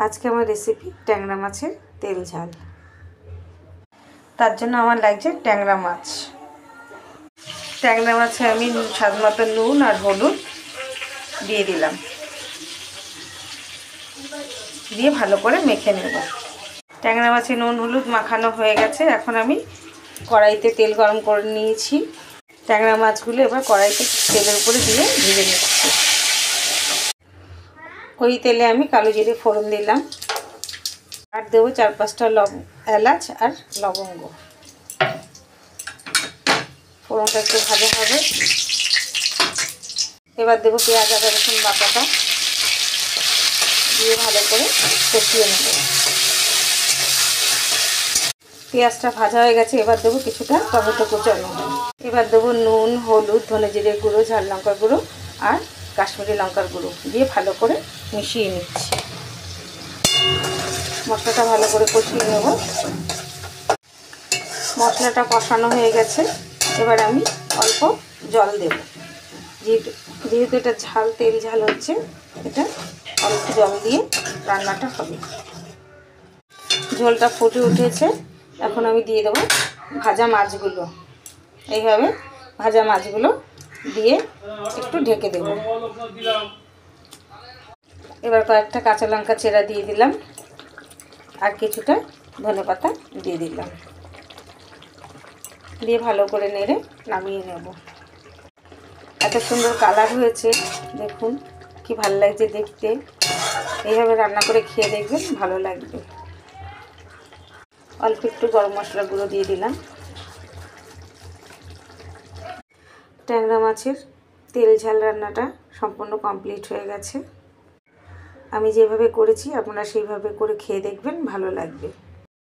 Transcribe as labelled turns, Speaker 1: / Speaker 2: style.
Speaker 1: আজকে আমার রেসিপি ট্যাংরা মাছের তেল ঝাল। তার জন্য আমার লাগছে ট্যাংরা মাছ। ট্যাংরা মাছে আমি স্বাদ মতো নুন আর হলুদ দিয়ে দিলাম, দিয়ে ভালো করে মেখে নেব। ট্যাংরা মাছে নুন হলুদ মাখানো হয়ে গেছে। এখন আমি কড়াইতে তেল গরম করে নিয়েছি। ট্যাংরা মাছগুলো এবার কড়াইতে তেলের উপরে দিয়ে ভেজে নিচ্ছি। ওই তেলে আমি কালো জিরে ফোড়ন দিলাম, আর দেবো 4-5টা এলাচ আর লবঙ্গ। ফোড়নটা একটু ভাজা হবে। এবার দেবো পেঁয়াজ আদা রসুন বাটাটা, দিয়ে ভালো করে কষিয়ে নেব। পেঁয়াজটা ভাজা হয়ে গেছে। এবার দেবো কিছুটা টমেটো কুচানো। এবার দেবো নুন হলুদ ধনে জিরে গুঁড়ো ঝাল লঙ্কার গুঁড়ো আর কাশ্মীরি লঙ্কার গুঁড়ো দিয়ে ভালো করে মিশিয়ে নিচ্ছি। মশলাটা ভালো করে কষিয়ে নেব। মশলাটা কষানো হয়ে গেছে। এবার আমি অল্প জল দেব। যেহেতু এটা ঝাল তেল ঝাল হচ্ছে, এটা অল্প জল দিয়ে রান্নাটা হবে। ঝোলটা ফুটে উঠেছে। এখন আমি দিয়ে দেবো ভাজা মাছগুলো। এইভাবে ভাজা মাছগুলো দিয়ে একটু ঢেকে দেব। এবার কয়েকটা কাঁচা লঙ্কা চেরা দিয়ে দিলাম, আর কিছুটা ধনেপাতা দিয়ে দিলাম, দিয়ে ভালো করে নেড়ে নামিয়ে নেব। এত সুন্দর কালার হয়েছে, দেখুন কি ভালো লাগছে দেখতে। এইভাবে রান্না করে খেয়ে দেখবেন, ভালো লাগবে। অল্প একটু গরম মশলা গুঁড়ো দিয়ে দিলাম। ট্যাংরা মাছের তেল ঝাল রান্নাটা সম্পূর্ণ কমপ্লিট হয়ে গেছে। আমি যেভাবে করেছি আপনারা সেইভাবে করে খেয়ে দেখবেন, ভালো লাগবে।